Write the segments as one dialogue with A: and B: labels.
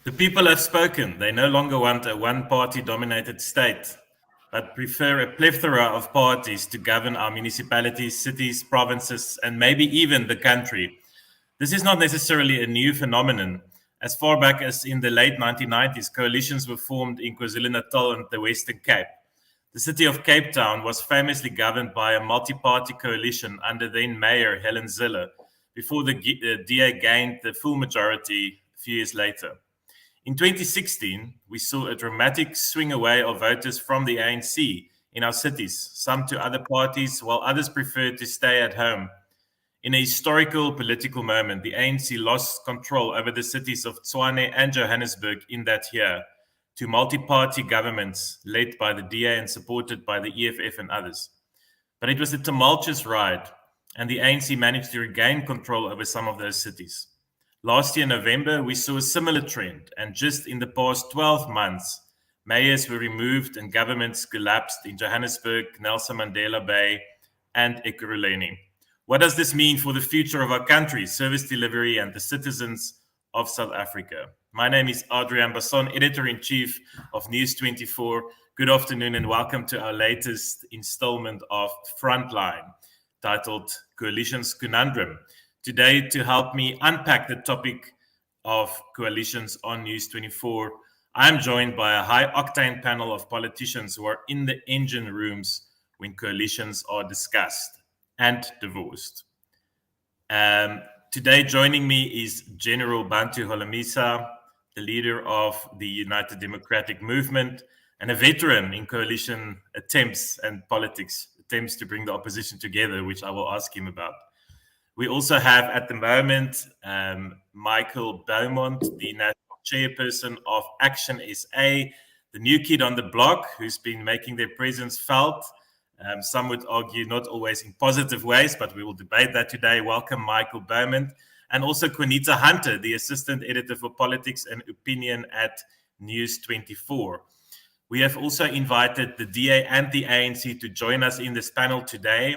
A: The people have spoken. They no longer want a one-party dominated state, but prefer a plethora of parties to govern our municipalities, cities, provinces, and maybe even the country. This is not necessarily a new phenomenon. As far back as in the late 1990s, coalitions were formed in KwaZulu-Natal and the Western Cape. The city of Cape Town was famously governed by a multi-party coalition under then Mayor Helen Zille, before the DA gained the full majority a few years later. In 2016, we saw a dramatic swing away of voters from the ANC in our cities, some to other parties, while others preferred to stay at home. In a historical political moment, the ANC lost control over the cities of Tshwane and Johannesburg in that year to multi-party governments led by the DA and supported by the EFF and others. But it was a tumultuous ride, and the ANC managed to regain control over some of those cities. Last year, November, we saw a similar trend, and just in the past 12 months, mayors were removed and governments collapsed in Johannesburg, Nelson Mandela Bay, and Ekurhuleni. What does this mean for the future of our country, service delivery, and the citizens of South Africa? My name is Adrian Basson, Editor-in-Chief of News24. Good afternoon and welcome to our latest installment of Frontline, titled Coalitions Conundrum. Today, to help me unpack the topic of coalitions on News24, I am joined by a high-octane panel of politicians who are in the engine rooms when coalitions are discussed and divorced. Today, joining me is General Bantu Holomisa, the leader of the United Democratic Movement and a veteran in coalition attempts and politics, attempts to bring the opposition together, which I will ask him about. We also have at the moment Michael Beaumont, the national chairperson of Action SA, the new kid on the block who's been making their presence felt. Some would argue not always in positive ways, but we will debate that today. Welcome, Michael Beaumont. And also Quinita Hunter, the Assistant Editor for Politics and Opinion at News24. We have also invited the DA and the ANC to join us in this panel today.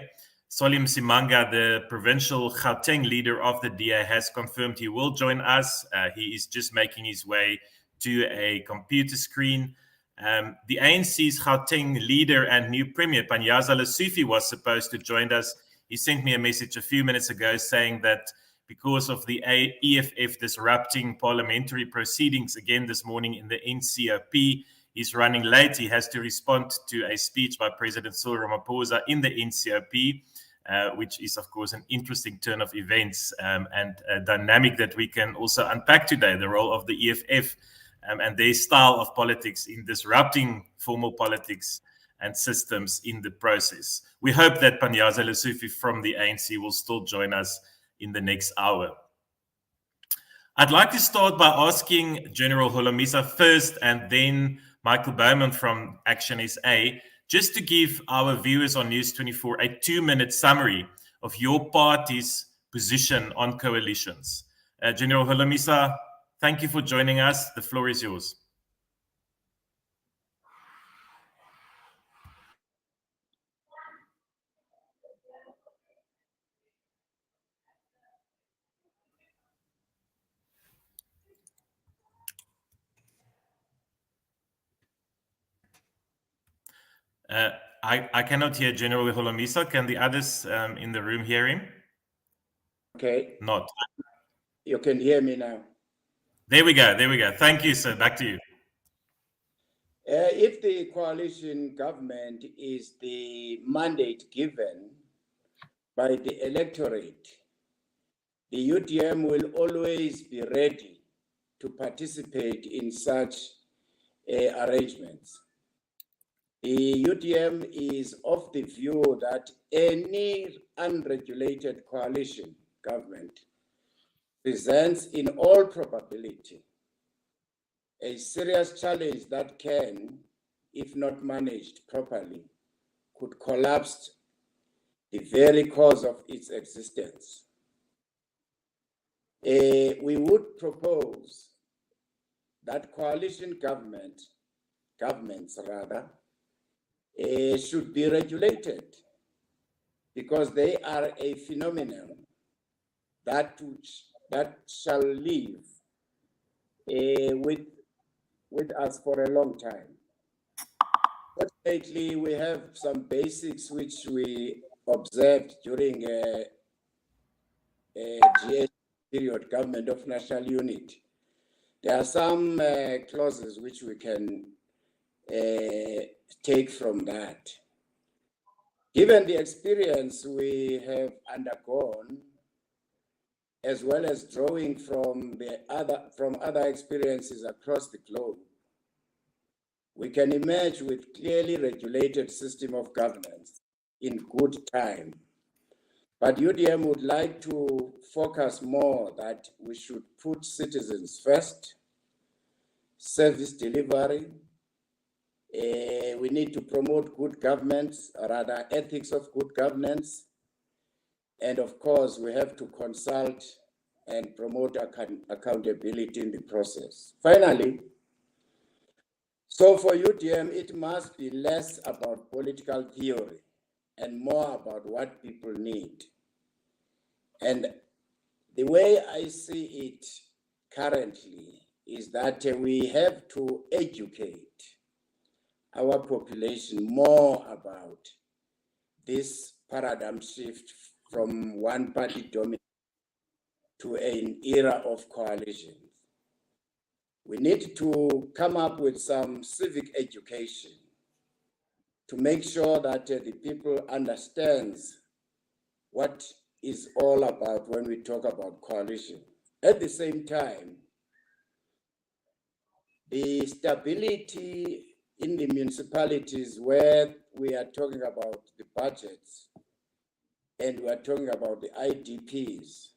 A: Solim Simanga, the provincial Gauteng leader of the DA, has confirmed he will join us. He is just making his way to a computer screen. The ANC's Gauteng leader and new premier, Panyaza Lesufi, was supposed to join us. He sent me a message a few minutes ago saying that because of the EFF disrupting parliamentary proceedings again this morning in the NCOP, he's running late. He has to respond to a speech by President Cyril Ramaphosa in the NCOP, which is, of course, an interesting turn of events and a dynamic that we can also unpack today, the role of the EFF and their style of politics in disrupting formal politics and systems in the process. We hope that Panyaza Lesufi from the ANC will still join us in the next hour. I'd like to start by asking General Holomisa first and then Michael Beaumont from Action SA, just to give our viewers on News24 a 2-minute summary of your party's position on coalitions. General Holomisa, thank you for joining us. The floor is yours. I cannot hear General Holomisa. Can the others in the room hear him?
B: Okay.
A: Not.
B: You can hear me now.
A: There we go. Thank you, sir. Back to you.
B: If the coalition government is the mandate given by the electorate, the UDM will always be ready to participate in such arrangements. The UDM is of the view that any unregulated coalition government presents in all probability a serious challenge that can, if not managed properly, could collapse the very cause of its existence. We would propose that coalition governments should be regulated because they are a phenomenon that shall live with us for a long time. Fortunately, we have some basics which we observed during a GS period, Government of National Unity. There are some clauses which we can take from that. Given the experience we have undergone, as well as drawing from other experiences across the globe, we can emerge with clearly regulated system of governance in good time. But UDM would like to focus more that we should put citizens first, service delivery. We need to promote good governance, or rather ethics of good governance. And of course, we have to consult and promote accountability in the process. Finally, so for UDM, it must be less about political theory and more about what people need. And the way I see it currently is that we have to educate our population more about this paradigm shift from one-party dominance to an era of coalitions. We need to come up with some civic education to make sure that the people understands what is all about when we talk about coalition. At the same time, the stability in the municipalities where we are talking about the budgets and we are talking about the IDPs,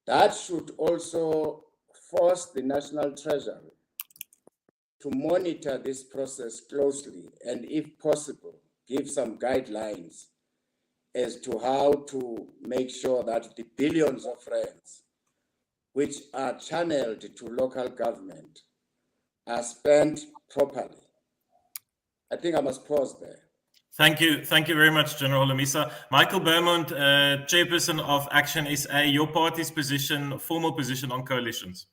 B: that should also force the National Treasury to monitor this process closely and, if possible, give some guidelines as to how to make sure that the billions of rands which are channeled to local government are spent properly. I think I must pause there.
A: Thank you very much, General Holomisa. Michael Beaumont, Chairperson of Action SA, your party's position, formal position on coalitions.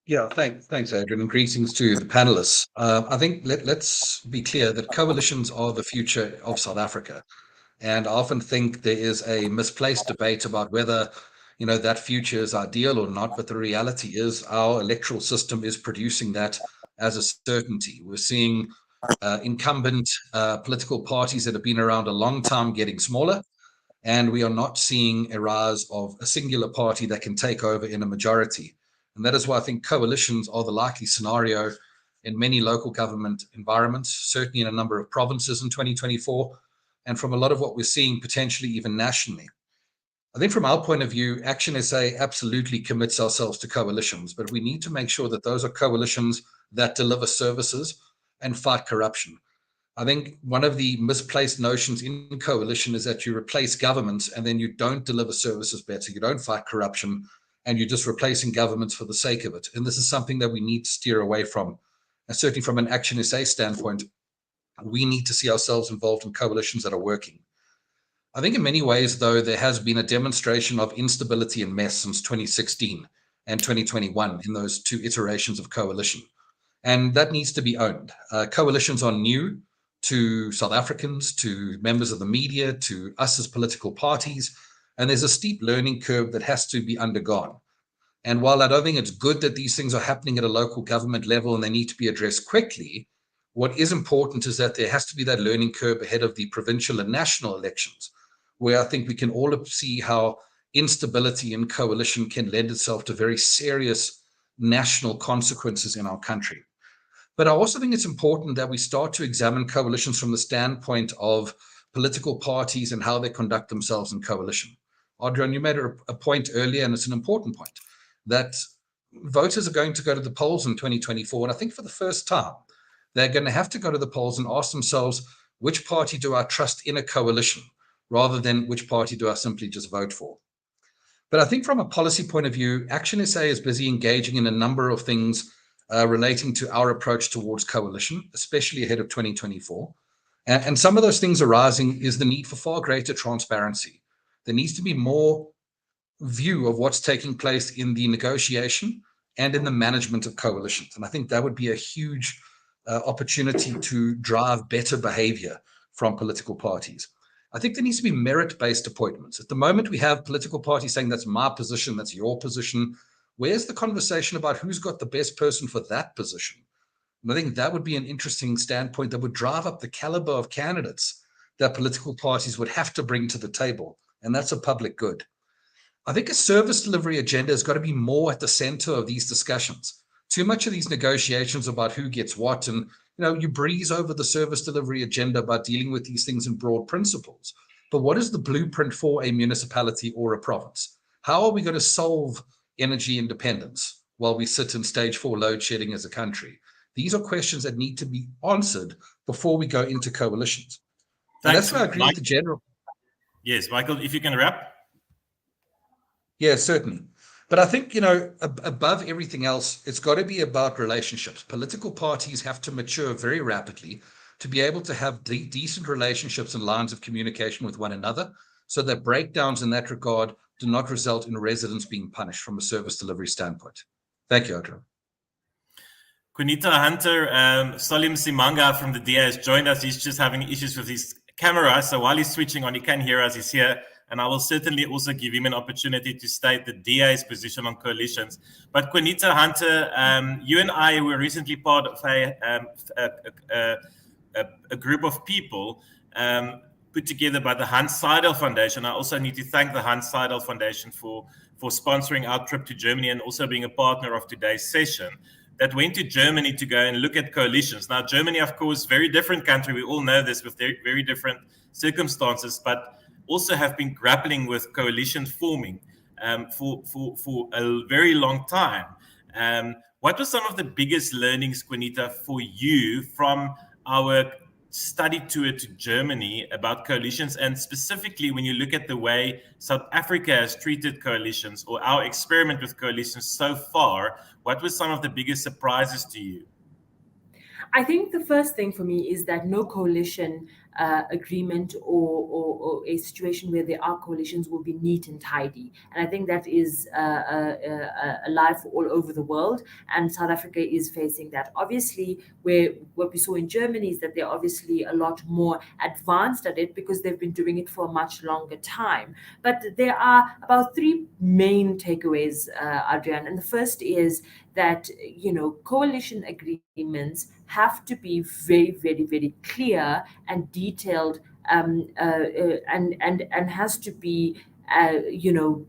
C: Yeah, thanks, Adrian, and greetings to the panelists. I think let's be clear that coalitions are the future of South Africa. And I often think there is a misplaced debate about whether, that future is ideal or not. But the reality is our electoral system is producing that as a certainty. We're seeing incumbent political parties that have been around a long time getting smaller. And we are not seeing a rise of a singular party that can take over in a majority. And that is why I think coalitions are the likely scenario in many local government environments, certainly in a number of provinces in 2024, and from a lot of what we're seeing potentially even nationally. I think from our point of view, Action SA absolutely commits ourselves to coalitions, but we need to make sure that those are coalitions that deliver services and fight corruption. I think one of the misplaced notions in coalition is that you replace governments and then you don't deliver services better, you don't fight corruption, and you're just replacing governments for the sake of it. And this is something that we need to steer away from. And certainly from an Action SA standpoint, we need to see ourselves involved in coalitions that are working. I think in many ways, though, there has been a demonstration of instability and mess since 2016 and 2021 in those two iterations of coalition. And that needs to be owned. Coalitions are new to South Africans, to members of the media, to us as political parties. And there's a steep learning curve that has to be undergone. And while I don't think it's good that these things are happening at a local government level and they need to be addressed quickly, what is important is that there has to be that learning curve ahead of the provincial and national elections, where I think we can all see how instability in coalition can lend itself to very serious national consequences in our country. But I also think it's important that we start to examine coalitions from the standpoint of political parties and how they conduct themselves in coalition. Adrian, you made a point earlier, and it's an important point, that voters are going to go to the polls in 2024. And I think for the first time, they're going to have to go to the polls and ask themselves, which party do I trust in a coalition, rather than which party do I simply just vote for? But I think from a policy point of view, Action SA is busy engaging in a number of things relating to our approach towards coalition, especially ahead of 2024. And some of those things arising is the need for far greater transparency. There needs to be more view of what's taking place in the negotiation and in the management of coalitions. And I think that would be a huge opportunity to drive better behavior from political parties. I think there needs to be merit-based appointments. At the moment, we have political parties saying that's my position, that's your position. Where's the conversation about who's got the best person for that position? And I think that would be an interesting standpoint that would drive up the caliber of candidates that political parties would have to bring to the table. And that's a public good. I think a service delivery agenda has got to be more at the center of these discussions. Too much of these negotiations about who gets what, and you breeze over the service delivery agenda about dealing with these things in broad principles. But what is the blueprint for a municipality or a province? How are we going to solve energy independence while we sit in stage 4 load shedding as a country? These are questions that need to be answered before we go into coalitions. And that's why I agree with the general.
A: Yes, Michael, if you can wrap.
C: Yeah, certainly. But I think, above everything else, it's got to be about relationships. Political parties have to mature very rapidly to be able to have decent relationships and lines of communication with one another, so that breakdowns in that regard do not result in residents being punished from a service delivery standpoint. Thank you, Adrian.
A: Quinita Hunter, Salim Simanga from the DA has joined us. He's just having issues with his camera, so while he's switching on, he can hear us. He's here. And I will certainly also give him an opportunity to state the DA's position on coalitions. But Quinita Hunter, you and I were recently part of a group of people put together by the Hans Seidel Foundation. I also need to thank the Hans Seidel Foundation for sponsoring our trip to Germany and also being a partner of today's session, that went to Germany to go and look at coalitions. Now, Germany, of course, very different country. We all know this, with very, very different circumstances, but also have been grappling with coalition forming for a very long time. What were some of the biggest learnings, Quinita, for you from our study tour to Germany about coalitions, and specifically when you look at the way South Africa has treated coalitions, or our experiment with coalitions so far? What were some of the biggest surprises to you?
D: I think the first thing for me is that no coalition agreement or a situation where there are coalitions will be neat and tidy. And I think that is alive all over the world. And South Africa is facing that. Obviously, what we saw in Germany is that they're obviously a lot more advanced at it because they've been doing it for a much longer time. But there are about 3 main takeaways, Adrian. And the first is that, coalition agreements have to be very, very, very clear and detailed, and has to be,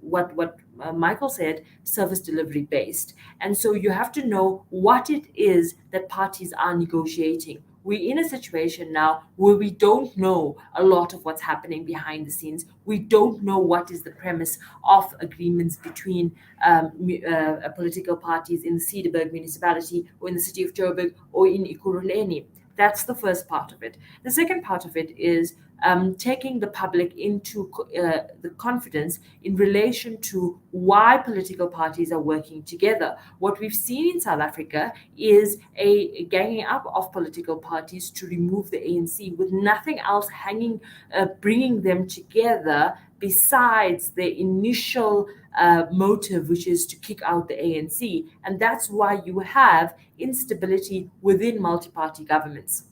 D: what Michael said, service delivery based. And so you have to know what it is that parties are negotiating. We're in a situation now where we don't know a lot of what's happening behind the scenes. We don't know what is the premise of agreements between political parties in the Cederberg municipality, or in the city of Joburg, or in Ekurhuleni. That's the first part of it. The second part of it is taking the public into the confidence in relation to why political parties are working together. What we've seen in South Africa is a ganging up of political parties to remove the ANC, with nothing else bringing them together besides the initial motive, which is to kick out the ANC. And that's why you have instability within multi-party governments.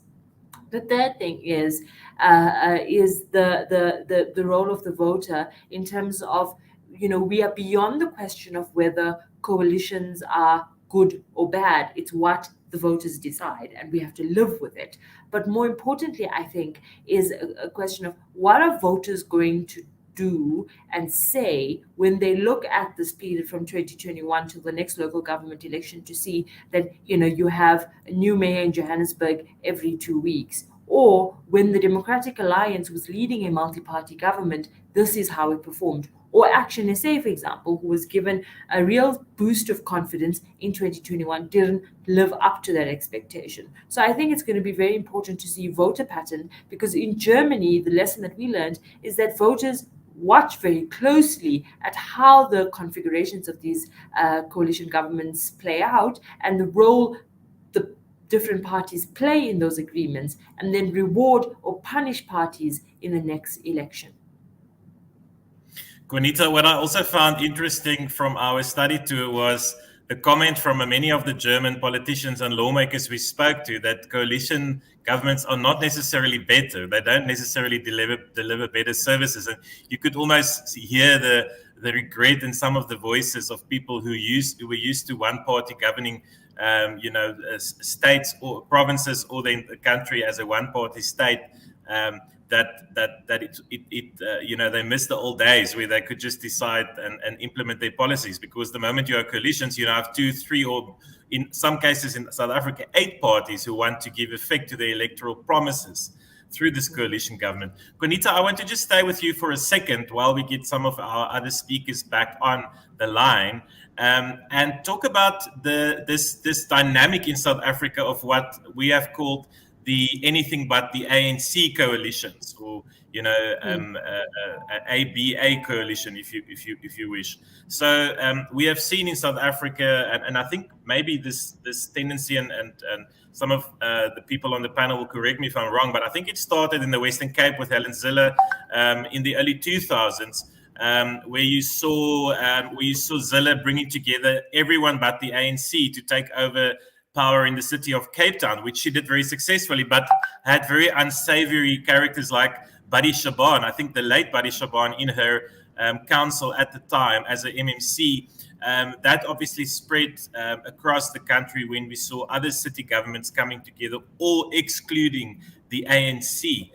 D: The third thing is the role of the voter in terms of, we are beyond the question of whether coalitions are good or bad. It's what the voters decide, and we have to live with it. But more importantly, I think, is a question of what are voters going to do and say when they look at this period from 2021 to the next local government election, to see that you have a new mayor in Johannesburg every 2 weeks, or when the Democratic Alliance was leading a multi-party government, this is how it performed. Or Action SA, for example, who was given a real boost of confidence in 2021, didn't live up to that expectation. So I think it's going to be very important to see voter pattern, because in Germany, the lesson that we learned is that voters watch very closely at how the configurations of these coalition governments play out, and the role the different parties play in those agreements, and then reward or punish parties in the next election.
A: Quinita, what I also found interesting from our study tour was the comment from many of the German politicians and lawmakers we spoke to, that coalition governments are not necessarily better. They don't necessarily deliver better services. And you could almost hear the regret in some of the voices of people who were used to one party governing states or provinces, or the country as a one party state. They miss the old days where they could just decide and implement their policies, because the moment you have coalitions, you have 2, 3, or in some cases in South Africa, 8 parties who want to give effect to their electoral promises through this coalition government. Konita, I want to just stay with you for a second while we get some of our other speakers back on the line, and talk about this dynamic in South Africa of what we have called the anything but the ANC coalitions, or ABA coalition, if you wish. So we have seen in South Africa, and I think maybe this tendency, and some of the people on the panel will correct me if I'm wrong, but I think it started in the Western Cape with Helen Zille in the early 2000s. Where you saw Zille bringing together everyone but the ANC to take over power in the city of Cape Town, which she did very successfully, but had very unsavory characters like Buddy Shaban. I think the late Buddy Shaban in her council at the time as a MMC. That obviously spread across the country when we saw other city governments coming together, all excluding the ANC.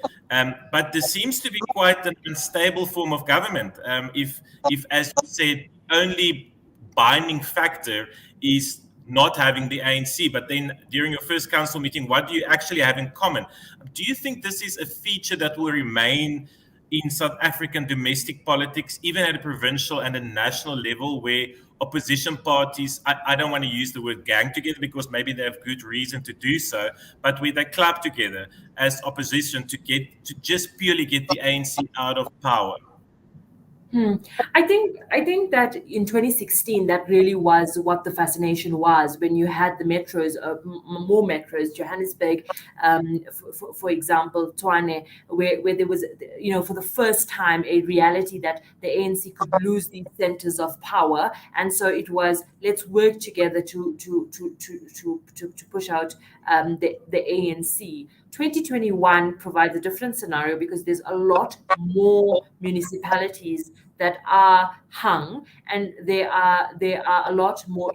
A: But there seems to be quite an unstable form of government. If, as you said, only binding factor is not having the ANC, but then during your first council meeting, what do you actually have in common? Do you think this is a feature that will remain in South African domestic politics, even at a provincial and a national level, where opposition parties, I don't want to use the word gang together because maybe they have good reason to do so, but where they club together as opposition to just purely get the ANC out of power?
D: I think that in 2016, that really was what the fascination was, when you had the metros, more metros, Johannesburg, for example, Tshwane, where there was, for the first time, a reality that the ANC could lose these centers of power, and so it was, let's work together to push out the ANC. 2021 provides a different scenario because there's a lot more municipalities that are hung, and there are a lot more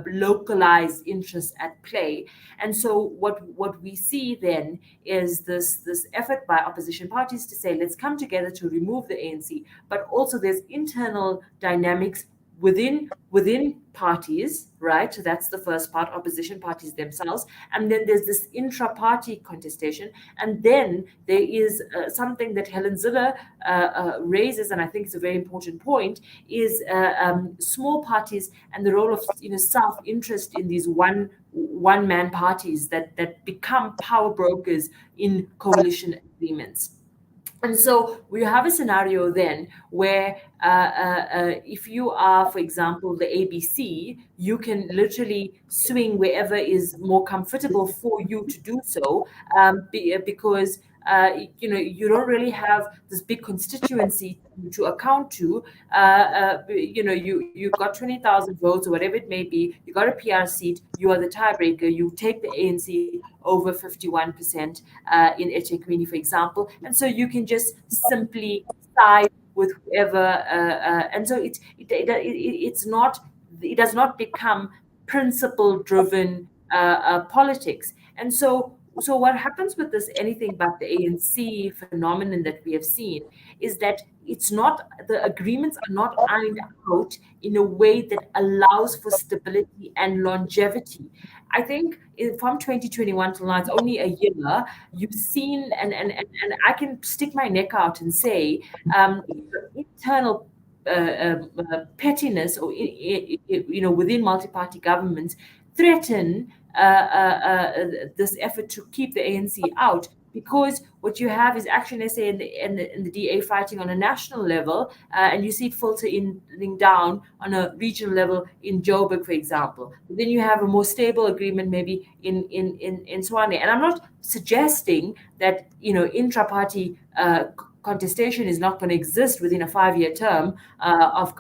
D: localized interests at play. And so what we see then is this effort by opposition parties to say, let's come together to remove the ANC, but also there's internal dynamics within parties, right? So that's the first part, opposition parties themselves. And then there's this intra-party contestation. And then there is something that Helen Zille raises, and I think it's a very important point, is small parties and the role of self-interest in these one-man parties that become power brokers in coalition agreements. And so we have a scenario then where if you are, for example, the ABC, you can literally swing wherever is more comfortable for you to do so, because you don't really have this big constituency to account to. You've got 20,000 votes or whatever it may be. You got a PR seat. You are the tiebreaker. You take the ANC over 51% in eThekwini, for example, and so you can just simply side with whoever. And so it does not become principle-driven politics. And so what happens with this anything but the ANC phenomenon that we have seen is that the agreements are not ironed out in a way that allows for stability and longevity. I think from 2021 till now, it's only a year, you've seen, and I can stick my neck out and say, internal pettiness or within multi-party governments threaten this effort to keep the ANC out, because what you have is actually, let's say, in the DA fighting on a national level, and you see it filtering down on a regional level in Joburg, for example. But then you have a more stable agreement maybe in Tshwane. And I'm not suggesting that intra-party contestation is not going to exist within a 5-year term of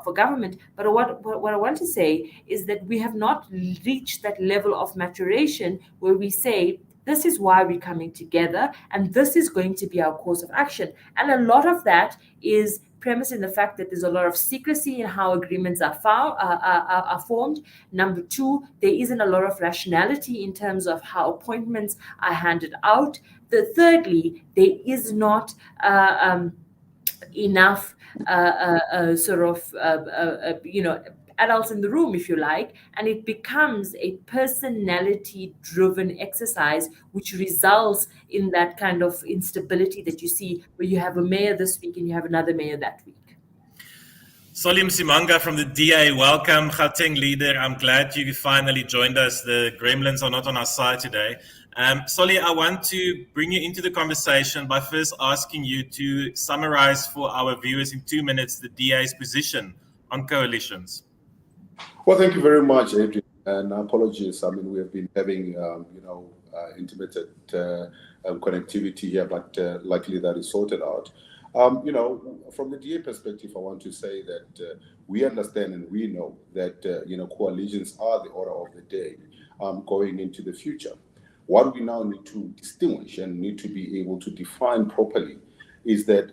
D: a government. But what I want to say is that we have not reached that level of maturation where we say, this is why we're coming together, and this is going to be our course of action. And a lot of that is premised in the fact that there's a lot of secrecy in how agreements are formed. Number two, there isn't a lot of rationality in terms of how appointments are handed out. Thirdly, there is not enough adults in the room, if you like, and it becomes a personality-driven exercise, which results in that kind of instability that you see where you have a mayor this week and you have another mayor that week.
A: Solly Msimanga from the DA, welcome. Gauteng leader, I'm glad you finally joined us. The gremlins are not on our side today. Solly, I want to bring you into the conversation by first asking you to summarize for our viewers in 2 minutes the DA's position on coalitions.
E: Well, thank you very much, Adrian, and apologies. I mean, we have been having, intermittent connectivity here, but luckily that is sorted out. From the DA perspective, I want to say that we understand and we know that, coalitions are the order of the day going into the future. What we now need to distinguish and need to be able to define properly is that,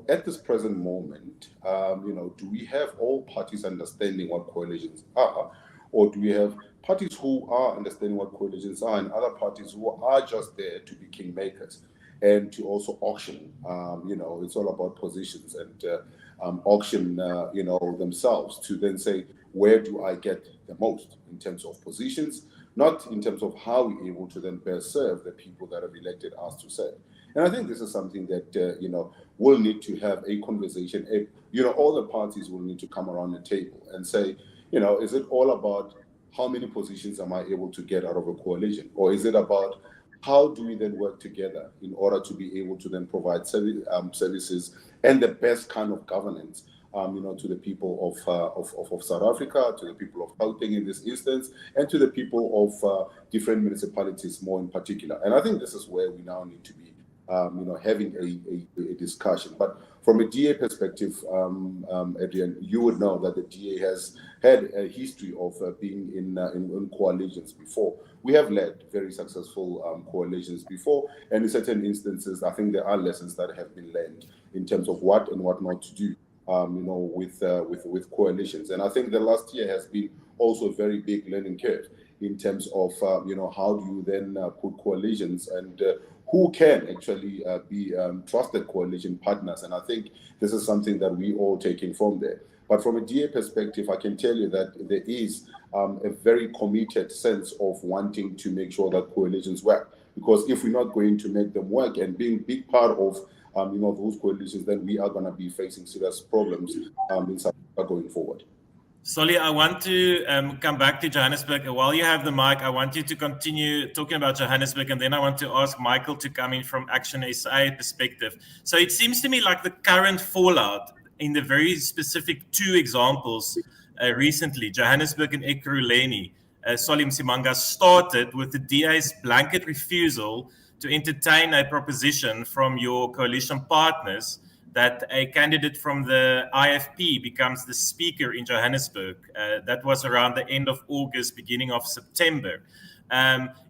E: at this present moment, do we have all parties understanding what coalitions are? Or do we have parties who are understanding what coalitions are and other parties who are just there to be kingmakers and to also auction? It's all about positions and auction, themselves to then say, where do I get the most in terms of positions, not in terms of how we're able to then best serve the people that have elected us to serve. And I think this is something that, we'll need to have a conversation. All the parties will need to come around the table and say, is it all about how many positions am I able to get out of a coalition? Or is it about how do we then work together in order to be able to then provide services and the best kind of governance, to the people of South Africa, to the people of Gauteng in this instance, and to the people of different municipalities more in particular. And I think this is where we now need to be having a discussion. But from a DA perspective, Adrian, you would know that the DA has had a history of being in coalitions before. We have led very successful coalitions before, and in certain instances, I think there are lessons that have been learned in terms of what and what not to do, with coalitions. And I think the last year has been also a very big learning curve in terms of, how do you then put coalitions and who can actually be trusted coalition partners. And I think this is something that we all taking from there. But from a DA perspective, I can tell you that there is a very committed sense of wanting to make sure that coalitions work. Because if we're not going to make them work and being a big part of those coalitions, then we are going to be facing serious problems in South Africa going forward.
A: Solly, I want to come back to Johannesburg. While you have the mic, I want you to continue talking about Johannesburg, and then I want to ask Michael to come in from Action SA perspective. So it seems to me like the current fallout in the very specific two examples recently, Johannesburg and Ekurhuleni, Solly Msimanga, started with the DA's blanket refusal to entertain a proposition from your coalition partners that a candidate from the IFP becomes the speaker in Johannesburg. That was around the end of August, beginning of September.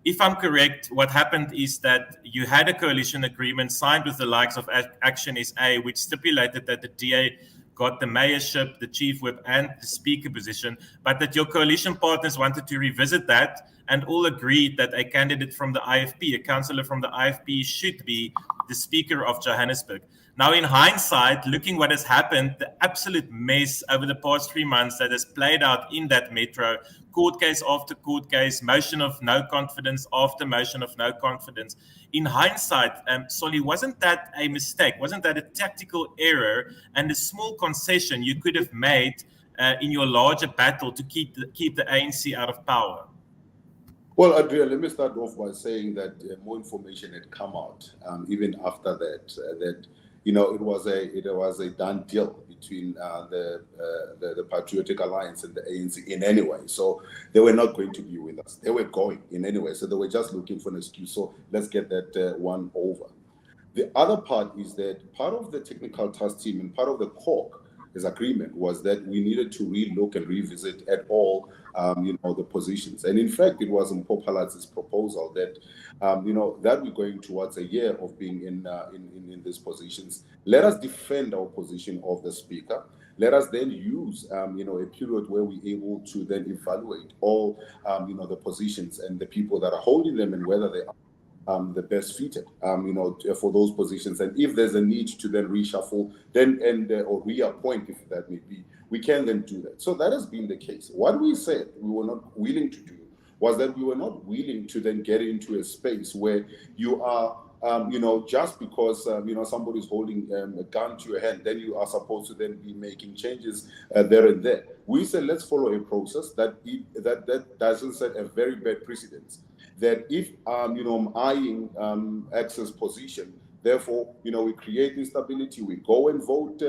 A: If I'm correct, what happened is that you had a coalition agreement signed with the likes of Action SA, which stipulated that the DA got the mayorship, the chief whip, and the speaker position, but that your coalition partners wanted to revisit that and all agreed that a candidate from the IFP, a councillor from the IFP, should be the speaker of Johannesburg. Now, in hindsight, looking what has happened, the absolute mess over the past 3 months that has played out in that metro, court case after court case, motion of no confidence after motion of no confidence. In hindsight, Solly, wasn't that a mistake? Wasn't that a tactical error and a small concession you could have made in your larger battle to keep the ANC out of power?
E: Well, Adrian, let me start off by saying that more information had come out even after that, it was a done deal between the Patriotic Alliance and the ANC in any way. So they were not going to be with us. They were going in any way. So they were just looking for an excuse. So let's get that one over. The other part is that part of the technical task team and part of the CORC agreement was that we needed to relook and revisit at all, the positions. And in fact, it was Mpopala's proposal that, that we're going towards a year of being in these positions. Let us defend our position of the speaker. Let us then use, a period where we're able to then evaluate all, the positions and the people that are holding them and whether they are the best fitted, for those positions. And if there's a need to then reshuffle, then or reappoint, if that may be, we can then do that. So that has been the case. What we said we were not willing to do was that we were not willing to then get into a space where you are, just because somebody's holding a gun to your hand, then you are supposed to then be making changes there and there. We said let's follow a process that doesn't set a very bad precedent. That if I'm eyeing X's position, therefore we create instability, we go and vote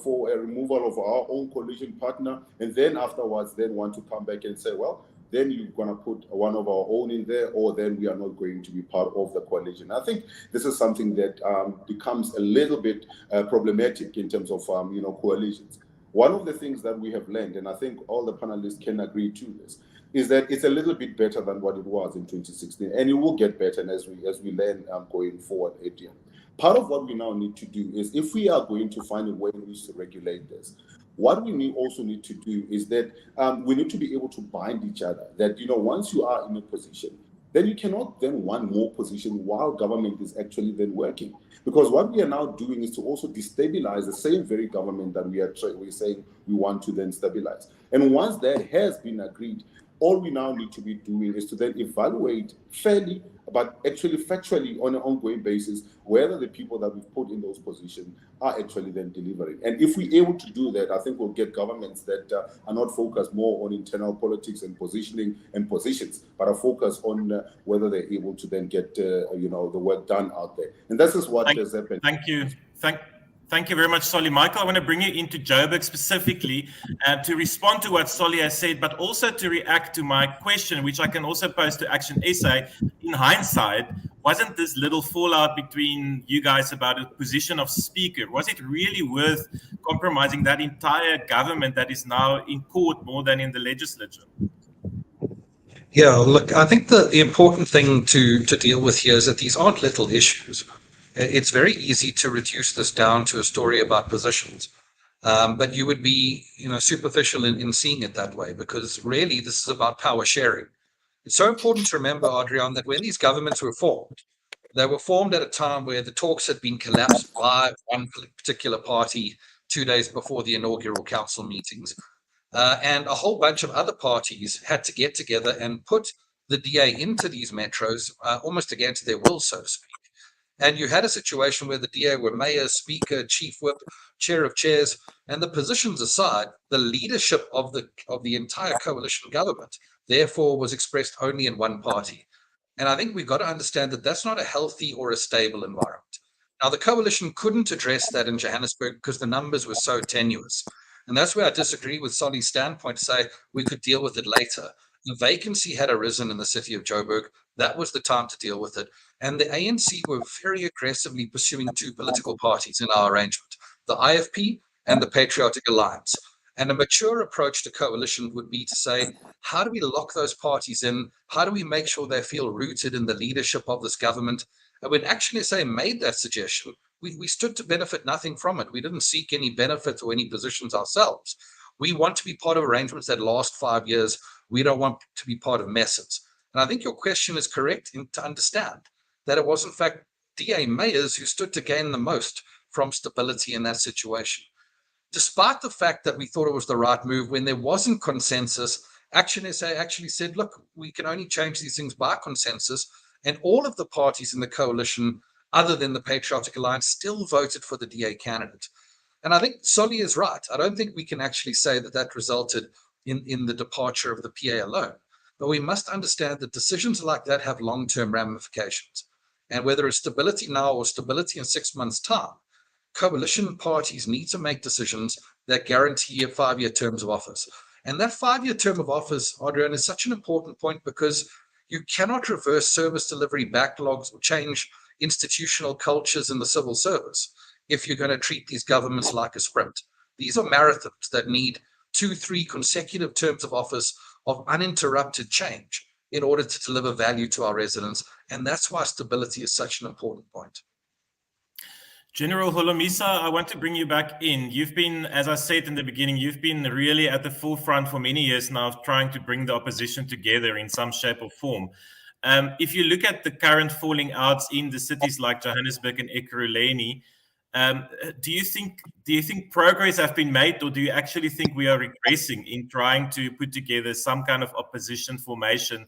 E: for a removal of our own coalition partner, and then afterwards then want to come back and say, well, then you're going to put one of our own in there, or then we are not going to be part of the coalition. I think this is something that becomes a little bit problematic in terms of coalitions. One of the things that we have learned, and I think all the panelists can agree to this, is that it's a little bit better than what it was in 2016, and it will get better as we learn going forward, Adrian. Part of what we now need to do is, if we are going to find a way in which to regulate this, what we also need to do is that we need to be able to bind each other. That once you are in a position, then you cannot then want more position while government is actually then working. Because what we are now doing is to also destabilize the same very government that we're saying we want to then stabilize. And once that has been agreed, all we now need to be doing is to then evaluate fairly, but actually factually on an ongoing basis, whether the people that we've put in those positions are actually then delivering. And if we're able to do that, I think we'll get governments that are not focused more on internal politics and positioning and positions, but are focused on whether they're able to then get the work done out there. And this is what has happened.
A: Thank you. Thank you very much, Solly. Michael, I want to bring you into Joburg specifically to respond to what Solly has said, but also to react to my question, which I can also pose to Action SA. In hindsight, wasn't this little fallout between you guys about a position of speaker, was it really worth compromising that entire government that is now in court more than in the legislature?
C: Yeah, look, I think the important thing to deal with here is that these aren't little issues. It's very easy to reduce this down to a story about positions, but you would be, superficial in seeing it that way, because really this is about power sharing. It's so important to remember, Adrian, that when these governments were formed, they were formed at a time where the talks had been collapsed by one particular party 2 days before the inaugural council meetings, and a whole bunch of other parties had to get together and put the DA into these metros almost against their will, so to speak. And you had a situation where the DA were mayor, speaker, chief whip, chair of chairs, and the positions aside, the leadership of the entire coalition government, therefore, was expressed only in one party. And I think we've got to understand that that's not a healthy or a stable environment. Now, the coalition couldn't address that in Johannesburg because the numbers were so tenuous. And that's where I disagree with Solly's standpoint to say we could deal with it later. The vacancy had arisen in the city of Joburg. That was the time to deal with it. And the ANC were very aggressively pursuing two political parties in our arrangement, the IFP and the Patriotic Alliance. And a mature approach to coalition would be to say, how do we lock those parties in? How do we make sure they feel rooted in the leadership of this government? And when Action SA made that suggestion, we stood to benefit nothing from it. We didn't seek any benefit or any positions ourselves. We want to be part of arrangements that last 5 years. We don't want to be part of messes. And I think your question is correct to understand that it was, in fact, DA mayors who stood to gain the most from stability in that situation. Despite the fact that we thought it was the right move, when there wasn't consensus, Action SA actually said, look, we can only change these things by consensus. And all of the parties in the coalition, other than the Patriotic Alliance, still voted for the DA candidate. And I think Solly is right. I don't think we can actually say that resulted in the departure of the PA alone. But we must understand that decisions like that have long-term ramifications. And whether it's stability now or stability in 6 months' time, coalition parties need to make decisions that guarantee a 5-year terms of office. And that 5-year term of office, Adrian, is such an important point because you cannot reverse service delivery backlogs or change institutional cultures in the civil service if you're going to treat these governments like a sprint. These are marathons that need 2-3 consecutive terms of office of uninterrupted change in order to deliver value to our residents. And that's why stability is such an important point.
A: General Holomisa, I want to bring you back in. You've been, as I said in the beginning, you've been really at the forefront for many years now of trying to bring the opposition together in some shape or form. If you look at the current falling outs in the cities like Johannesburg and Ekurhuleni, do you think progress have been made, or do you actually think we are regressing in trying to put together some kind of opposition formation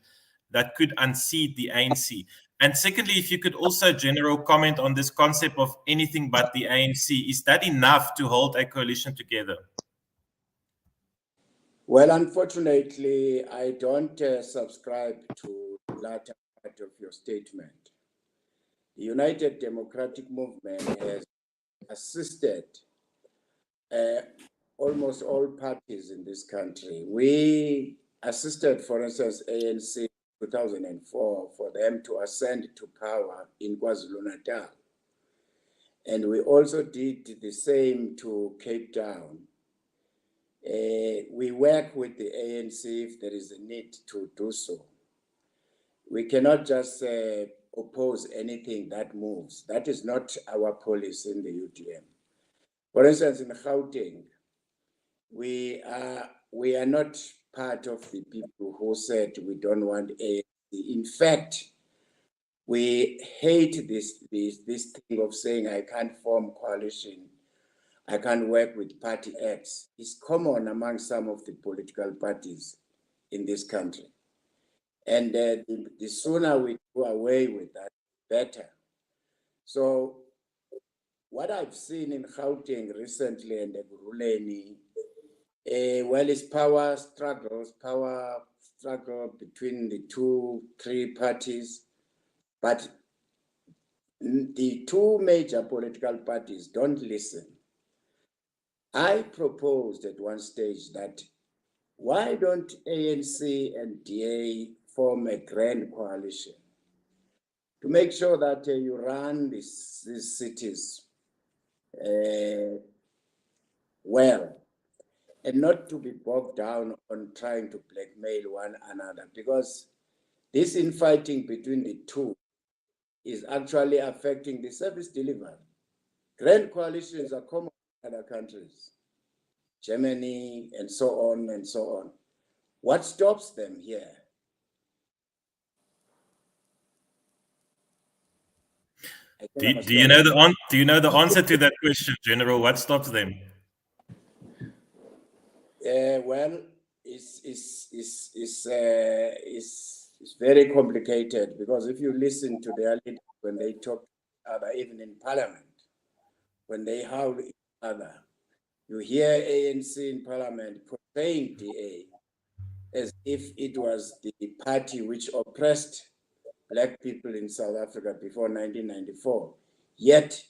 A: that could unseat the ANC? And secondly, if you could also, General, comment on this concept of anything but the ANC. Is that enough to hold a coalition together?
B: Well, unfortunately, I don't subscribe to the latter part of your statement. The United Democratic Movement has assisted almost all parties in this country. We assisted, for instance, ANC in 2004 for them to ascend to power in KwaZulu-Natal. And we also did the same to Cape Town. We work with the ANC if there is a need to do so. We cannot just oppose anything that moves. That is not our policy in the UDM. For instance, in Gauteng, we are not part of the people who said we don't want ANC. In fact, we hate this thing of saying I can't form coalition, I can't work with party X. It's common among some of the political parties in this country. And the sooner we go away with that, the better. So what I've seen in Gauteng recently and Ekurhuleni, well, it's power struggle between the 2-3 parties. But the two major political parties don't listen. I proposed at one stage that why don't ANC and DA form a grand coalition to make sure that you run these cities well, and not to be bogged down on trying to blackmail one another, because this infighting between the two is actually affecting the service delivery. Grand coalitions are common in other countries, Germany and so on and so on. What stops them here?
A: Do you know the answer to that question, General? What stops them?
B: Well, it's very complicated, because if you listen to their leaders when they talk to each other, even in parliament, when they howl at each other, you hear ANC in parliament portraying DA as if it was the party which oppressed Black people in South Africa before 1994. Yet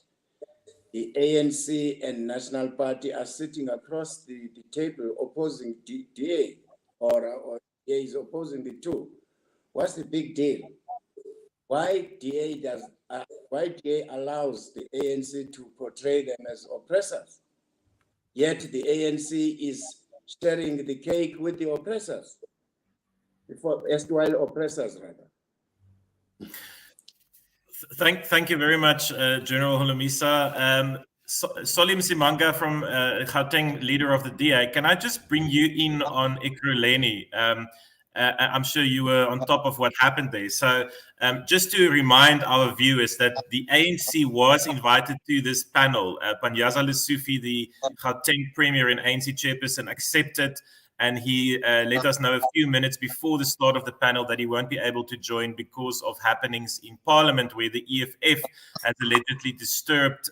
B: the ANC and National Party are sitting across the table opposing DA, or DA is opposing the two. What's the big deal? Why DA allows the ANC to portray them as oppressors, yet the ANC is sharing the cake with the oppressors, erstwhile oppressors rather.
A: Thank you very much, General Holomisa. Solim Simanga from Gauteng, leader of the DA. Can I just bring you in on Ekurhuleni? I'm sure you were on top of what happened there. So just to remind our viewers that the ANC was invited to this panel. Panyaza Lesufi, the Gauteng Premier and ANC chairperson, accepted, and he let us know a few minutes before the start of the panel that he won't be able to join because of happenings in Parliament where the EFF has allegedly disturbed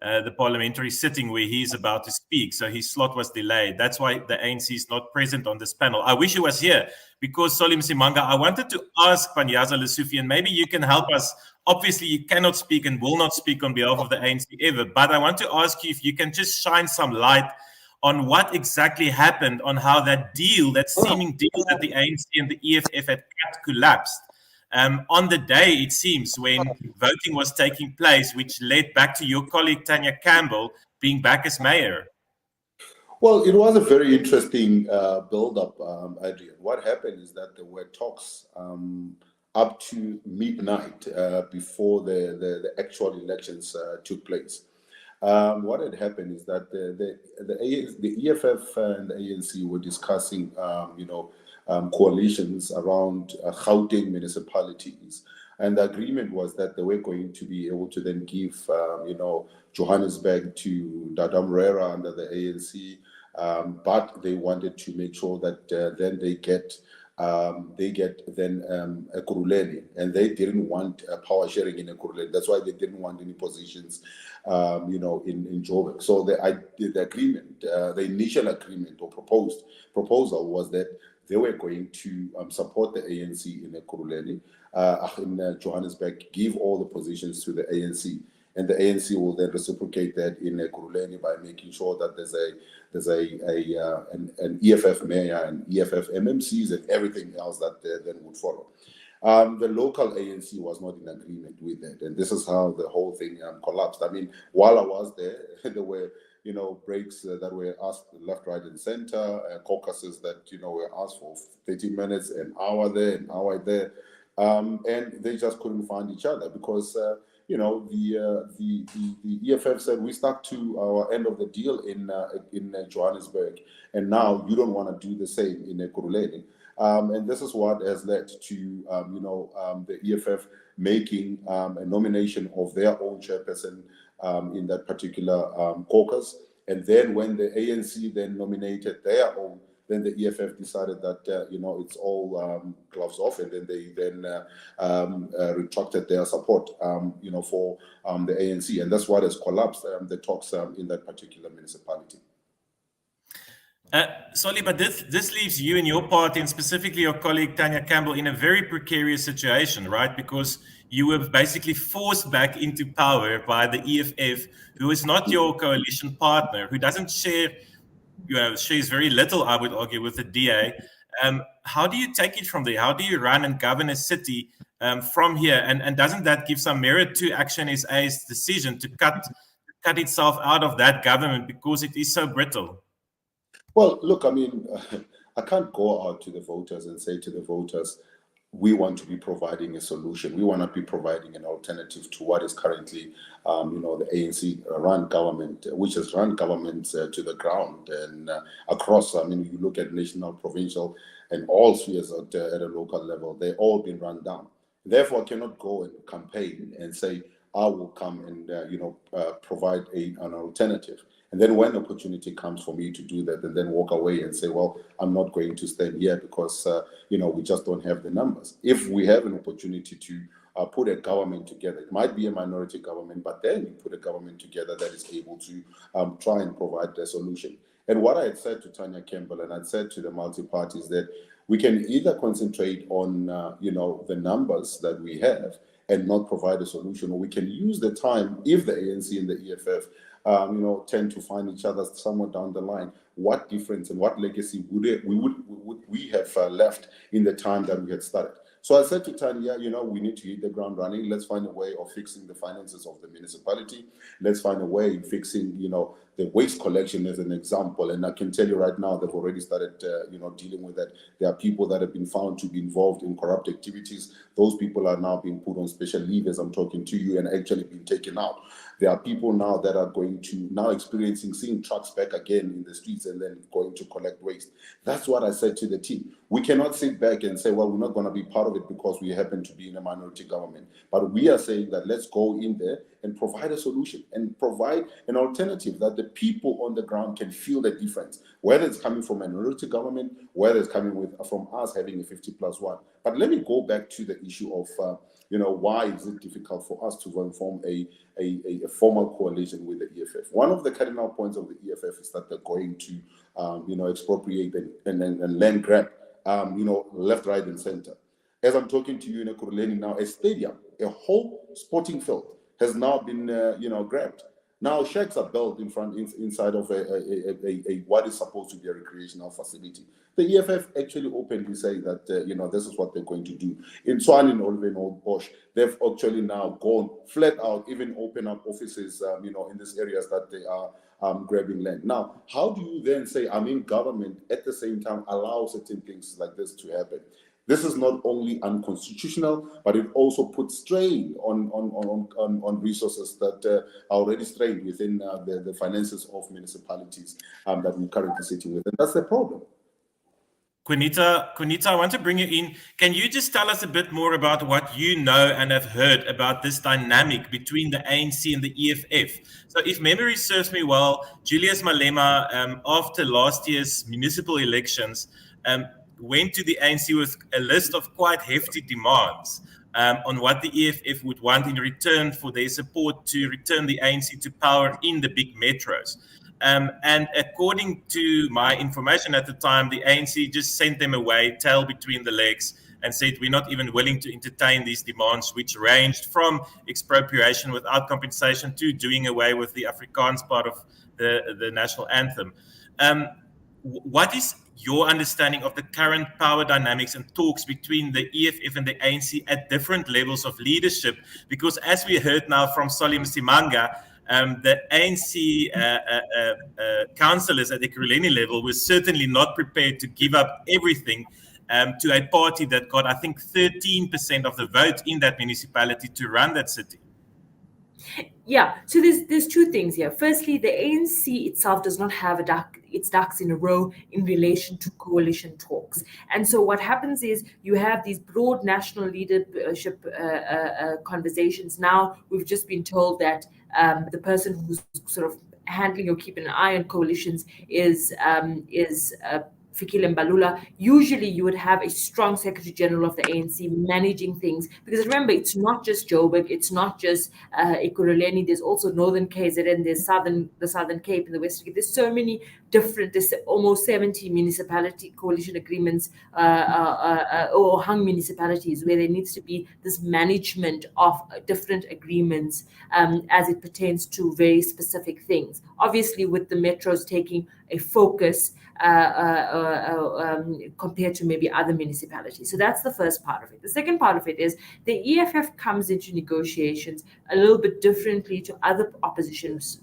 A: the parliamentary sitting where he's about to speak. So his slot was delayed. That's why the ANC is not present on this panel. I wish he was here, because Solim Simanga, I wanted to ask Panyaza Lesufi, and maybe you can help us. Obviously, you cannot speak and will not speak on behalf of the ANC ever, but I want to ask you if you can just shine some light on what exactly happened, on how that deal, that seeming deal that the ANC and the EFF had cut, collapsed. on the day, it seems, when voting was taking place, which led back to your colleague Tanya Campbell being back as mayor?
E: Well, it was a very interesting build-up, Adrian. What happened is that there were talks up to midnight before the actual elections took place. What had happened is that the EFF and the ANC were discussing, coalitions around Gauteng municipalities, and the agreement was that they were going to be able to then give, Johannesburg to Dada Mrera under the ANC, but they wanted to make sure that then they get Ekurhuleni, and they didn't want power sharing in Ekurhuleni. That's why they didn't want any positions, in Joburg. So the agreement, the initial agreement or proposal was that they were going to support the ANC in Ekurhuleni, in Johannesburg, give all the positions to the ANC. And the ANC will then reciprocate that in Ekurhuleni by making sure that there's an EFF mayor and EFF MMCs and everything else that then would follow. The local ANC was not in agreement with that, and this is how the whole thing collapsed. I mean, while I was there, there were breaks that were asked left, right, and center, caucuses that were asked for 30 minutes, an hour there, an hour there, and they just couldn't find each other because. The EFF said we stuck to our end of the deal in Johannesburg, and now you don't want to do the same in Ekurhuleni, and this is what has led to the EFF making a nomination of their own chairperson in that particular caucus, and then when the ANC then nominated their own. Then the EFF decided that it's all gloves off, and then they retracted their support for the ANC, and that's what has collapsed the talks in that particular municipality.
A: Solly, but this leaves you and your party, and specifically your colleague Tanya Campbell, in a very precarious situation, right? Because you were basically forced back into power by the EFF, who is not your coalition partner, who doesn't share. Shares very little, I would argue, with the DA. How do you take it from there? How do you run and govern a city from here? And doesn't that give some merit to Action SA's decision to cut itself out of that government because it is so brittle?
E: Well, look, I mean, I can't go out to the voters and say to the voters, we want to be providing a solution. We want to be providing an alternative to what is currently, the ANC-run government, which has run governments to the ground and across. I mean, you look at national, provincial, and all spheres at a local level, they've all been run down. Therefore, I cannot go and campaign and say, I will come and, provide an alternative. And then when the opportunity comes for me to do that, and then walk away and say, well, I'm not going to stand here because, we just don't have the numbers. If we have an opportunity to put a government together, it might be a minority government, but then you put a government together that is able to try and provide a solution. And what I had said to Tanya Campbell, and I'd said to the multi-parties, that we can either concentrate on, the numbers that we have and not provide a solution, or we can use the time, if the ANC and the EFF tend to find each other somewhere down the line, what difference and what legacy would we have left in the time that we had started. So I said to Tanya, we need to hit the ground running. Let's find a way of fixing the finances of the municipality. Let's find a way in fixing, the waste collection as an example. And I can tell you right now, they've already started, dealing with that. There are people that have been found to be involved in corrupt activities. Those people are now being put on special leave as I'm talking to you and actually being taken out. There are people now that are seeing trucks back again in the streets and then going to collect waste. That's what I said to the team. We cannot sit back and say, well, we're not going to be part of it because we happen to be in a minority government. But we are saying that let's go in there and provide a solution and provide an alternative that the people on the ground can feel the difference, whether it's coming from a minority government, whether it's coming from us having a 50+1. But let me go back to the issue of, why is it difficult for us to form a formal coalition with the EFF? One of the cardinal points of the EFF is that they're going to, expropriate and land grab, left, right, and center. As I'm talking to you in Ekurhuleni now, a stadium, a whole sporting field has now been, grabbed. Now shacks are built inside of a what is supposed to be a recreational facility. The EFF actually openly say that this is what they're going to do. In Tshwane, in Olwen, Old Bosch, they've actually now gone flat out, even open up offices, in these areas that they are grabbing land. Now, how do you then say, government at the same time allow certain things like this to happen? This is not only unconstitutional, but it also puts strain on resources that are already strained within the finances of municipalities that we're currently sitting with. And that's the problem.
A: Kunita, I want to bring you in. Can you just tell us a bit more about what you know and have heard about this dynamic between the ANC and the EFF? So if memory serves me well, Julius Malema, after last year's municipal elections, went to the ANC with a list of quite hefty demands on what the EFF would want in return for their support to return the ANC to power in the big metros. And according to my information at the time, the ANC just sent them away, tail between the legs, and said, we're not even willing to entertain these demands, which ranged from expropriation without compensation to doing away with the Afrikaans part of the national anthem. What is your understanding of the current power dynamics and talks between the EFF and the ANC at different levels of leadership? Because as we heard now from Solly Msimanga, the ANC councillors at the Ekurhuleni level were certainly not prepared to give up everything to a party that got, I think, 13% of the vote in that municipality to run that city.
D: Yeah, so there's two things here. Firstly, the ANC itself does not have its ducks in a row in relation to coalition talks. And so what happens is you have these broad national leadership conversations. Now we've just been told that the person who's sort of handling or keeping an eye on coalitions is Fikile Mbalula. Usually you would have a strong Secretary General of the ANC managing things, because remember, it's not just Joburg, it's not just Ekurhuleni, there's also Northern KZN, there's the Southern Cape and the Western Cape. There's so many different, there's almost 70 municipality coalition agreements or hung municipalities where there needs to be this management of different agreements as it pertains to very specific things. Obviously, with the metros taking a focus compared to maybe other municipalities. So that's the first part of it. The second part of it is the EFF comes into negotiations a little bit differently to other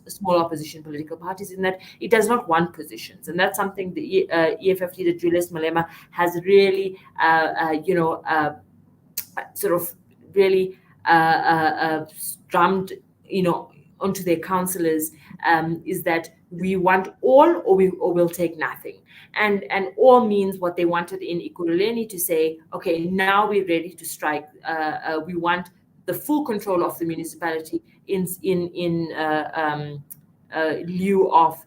D: small opposition political parties, in that it does not want positions. And that's something the EFF leader Julius Malema has really, sort of really drummed, onto their councillors, is that we want all or we'll take nothing. And all means what they wanted in Ekurhuleni to say, okay, now we're ready to strike. We want the full control of the municipality in lieu of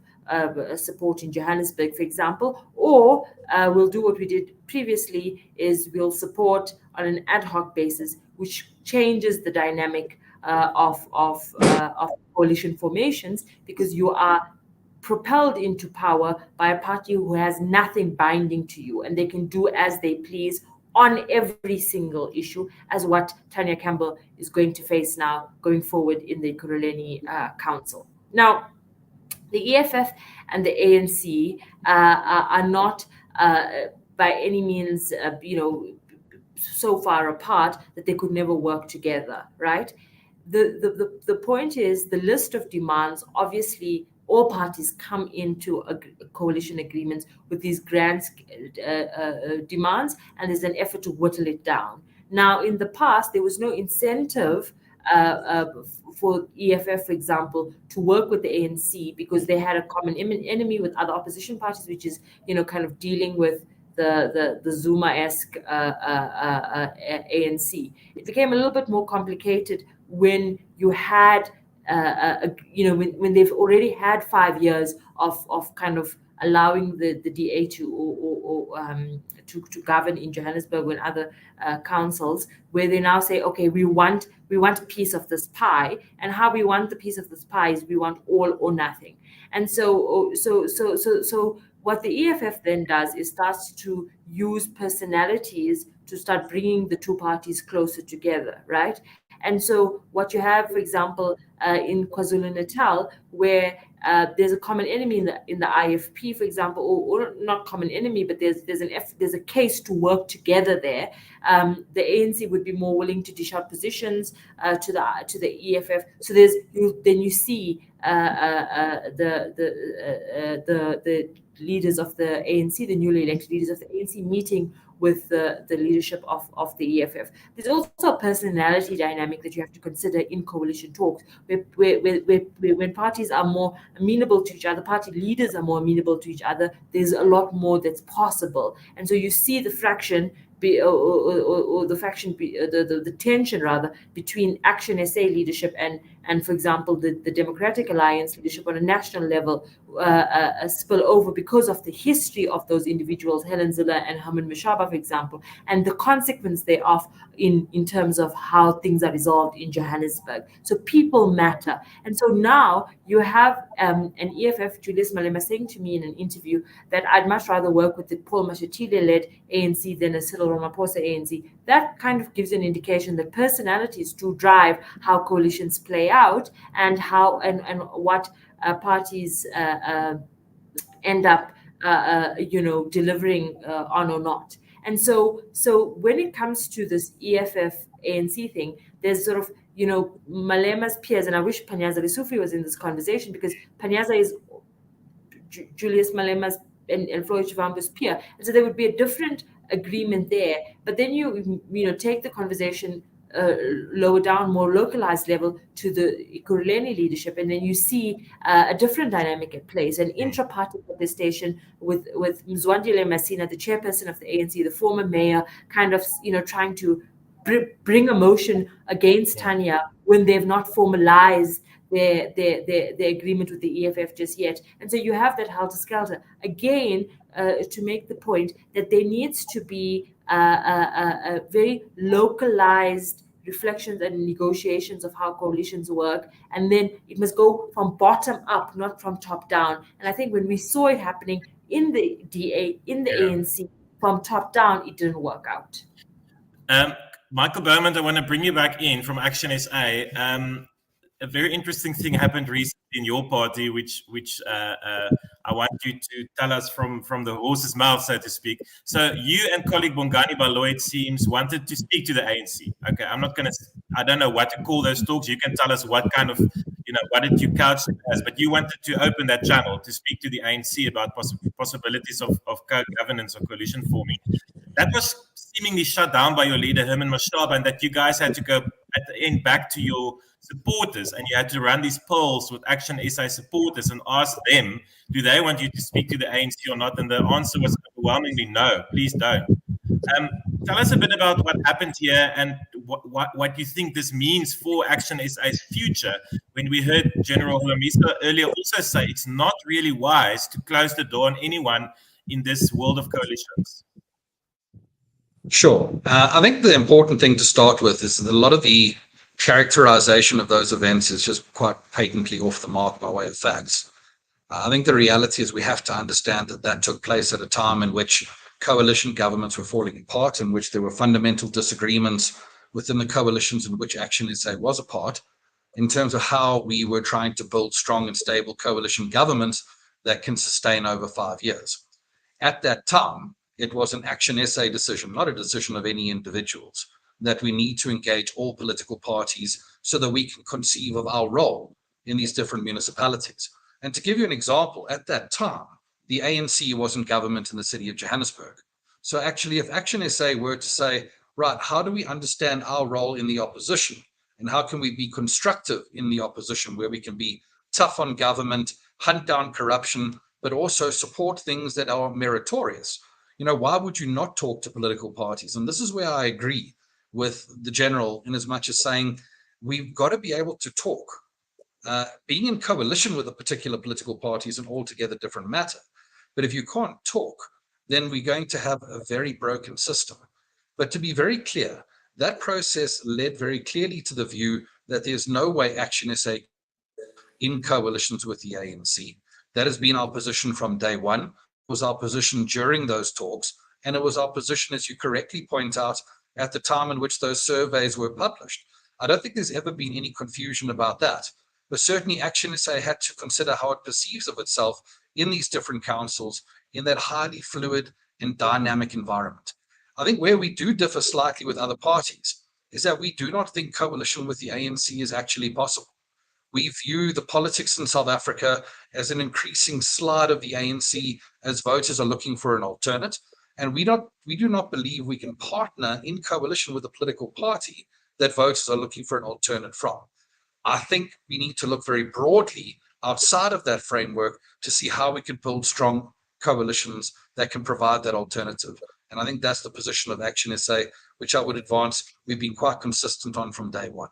D: support in Johannesburg, for example, or we'll do what we did previously, is we'll support on an ad hoc basis, which changes the dynamic of coalition formations, because you are propelled into power by a party who has nothing binding to you, and they can do as they please on every single issue, as what Tanya Campbell is going to face now going forward in the Ekurhuleni Council. Now, the EFF and the ANC are not by any means, so far apart that they could never work together, right? The point is, the list of demands, obviously all parties come into a coalition agreements with these grand demands, and there's an effort to whittle it down. Now, in the past, there was no incentive for EFF, for example, to work with the ANC, because they had a common enemy with other opposition parties, which is, kind of dealing with the Zuma-esque ANC. It became a little bit more complicated when you had when they've already had 5 years of kind of allowing the DA to govern in Johannesburg and other councils, where they now say, okay, we want a piece of this pie, and how we want the piece of this pie is we want all or nothing. And so what the EFF then does is starts to use personalities to start bringing the two parties closer together, right? And so what you have, for example, in KwaZulu-Natal, where there's a common enemy in the IFP, for example, or not common enemy, but there's a case to work together there. The ANC would be more willing to dish out positions to the EFF. So then you see the leaders of the ANC, the newly elected leaders of the ANC, meeting with the leadership of the EFF. There's also a personality dynamic that you have to consider in coalition talks, where when parties are more amenable to each other, party leaders are more amenable to each other, there's a lot more that's possible. And so you see the fraction the tension rather between Action SA leadership and for example the Democratic Alliance leadership on a national level spill over because of the history of those individuals, Helen Zille and Herman Mashaba, for example, and the consequence thereof in terms of how things are resolved in Johannesburg. So people matter. And so now you have an EFF, Julius Malema, saying to me in an interview that I'd much rather work with the Paul Mashatile-led ANC than a Cyril Ramaphosa ANC. That kind of gives an indication that personalities do drive how coalitions play out and how and what parties end up delivering on or not. And so when it comes to this EFF ANC thing, there's sort of, Malema's peers, and I wish Panyaza Lesufri was in this conversation, because Panyaza is Julius Malema's and Floyd Shivambu's peer. And so there would be a different agreement there. But then you take the conversation lower down, more localized level to the Ikuruleni leadership, and then you see a different dynamic at play. An intra-party contestation with Mzwandile Masina, the chairperson of the ANC, the former mayor, kind of trying to bring a motion against Tanya when they've not formalized their agreement with the EFF just yet. And so you have that helter-skelter again, to make the point that there needs to be a very localized reflections and negotiations of how coalitions work, and then it must go from bottom up, not from top down. And I think when we saw it happening in the DA, in the ANC, from top down, it didn't work out.
A: Michael Bowman, I want to bring you back in from Action SA. A very interesting thing happened recently in your party, which I want you to tell us from the horse's mouth, so to speak. So you and colleague Bongani Baloyi, it seems, wanted to speak to the ANC. Okay, I don't know what to call those talks. You can tell us what kind of, what did you couch it as, but you wanted to open that channel to speak to the ANC about possibilities of co-governance or coalition forming. That was seemingly shut down by your leader, Herman Mashaba, and that you guys had to go at the end back to your supporters, and you had to run these polls with Action SA supporters and ask them, do they want you to speak to the ANC or not? And the answer was overwhelmingly no, please don't. Tell us a bit about what happened here and what you think this means for Action SA's future, when we heard General Holomisa earlier also say it's not really wise to close the door on anyone in this world of coalitions.
C: Sure. I think the important thing to start with is that a lot of the characterization of those events is just quite patently off the mark by way of facts. I think the reality is we have to understand that took place at a time in which coalition governments were falling apart, in which there were fundamental disagreements within the coalitions in which Action SA was a part, in terms of how we were trying to build strong and stable coalition governments that can sustain over 5 years. At that time, it was an Action SA decision, not a decision of any individuals, that we need to engage all political parties so that we can conceive of our role in these different municipalities. And to give you an example, at that time, the ANC was in government in the city of Johannesburg. So actually, if Action SA were to say, right, how do we understand our role in the opposition? And how can we be constructive in the opposition, where we can be tough on government, hunt down corruption, but also support things that are meritorious? Why would you not talk to political parties? And this is where I agree with the general, in as much as saying we've got to be able to talk. Being in coalition with a particular political party is an altogether different matter. But if you can't talk, then we're going to have a very broken system. But to be very clear, that process led very clearly to the view that there's no way Action SA in coalitions with the ANC. That has been our position from day one. It was our position during those talks, and it was our position, as you correctly point out, at the time in which those surveys were published. I don't think there's ever been any confusion about that. But certainly Action SA had to consider how it perceives of itself in these different councils in that highly fluid and dynamic environment. I think where we do differ slightly with other parties is that we do not think coalition with the ANC is actually possible. We view the politics in South Africa as an increasing slide of the ANC as voters are looking for an alternate. And we do not believe we can partner in coalition with a political party that voters are looking for an alternate from. I think we need to look very broadly outside of that framework to see how we can build strong coalitions that can provide that alternative. And I think that's the position of Action SA, which I would advance we've been quite consistent on from day one.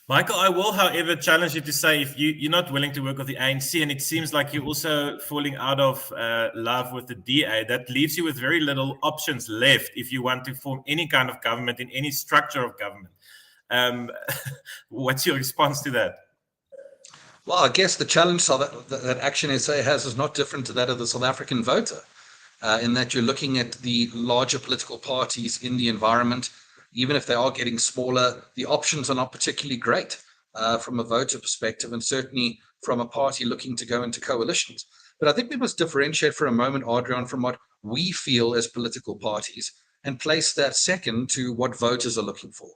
A: Michael, I will, however, challenge you to say if you're not willing to work with the ANC, and it seems like you're also falling out of love with the DA, that leaves you with very little options left if you want to form any kind of government in any structure of government. What's your response to that?
C: Well, I guess the challenge that Action SA has is not different to that of the South African voter, in that you're looking at the larger political parties in the environment. Even if they are getting smaller, the options are not particularly great from a voter perspective, and certainly from a party looking to go into coalitions. But I think we must differentiate for a moment, Adrian, from what we feel as political parties and place that second to what voters are looking for.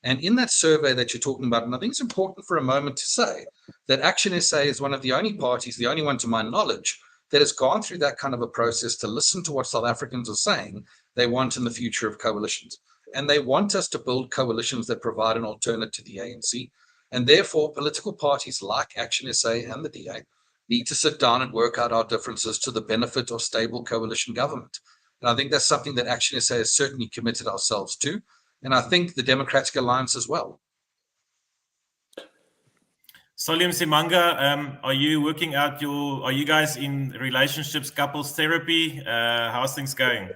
C: And in that survey that you're talking about, and I think it's important for a moment to say that Action SA is one of the only parties, the only one to my knowledge, that has gone through that kind of a process to listen to what South Africans are saying they want in the future of coalitions. And they want us to build coalitions that provide an alternate to the ANC. And therefore, political parties like Action SA and the DA need to sit down and work out our differences to the benefit of stable coalition government. And I think that's something that Action SA has certainly committed ourselves to. And I think the Democratic Alliance as well.
A: Solium Simanga, are you working out are you guys in relationships, couples therapy? How's things going?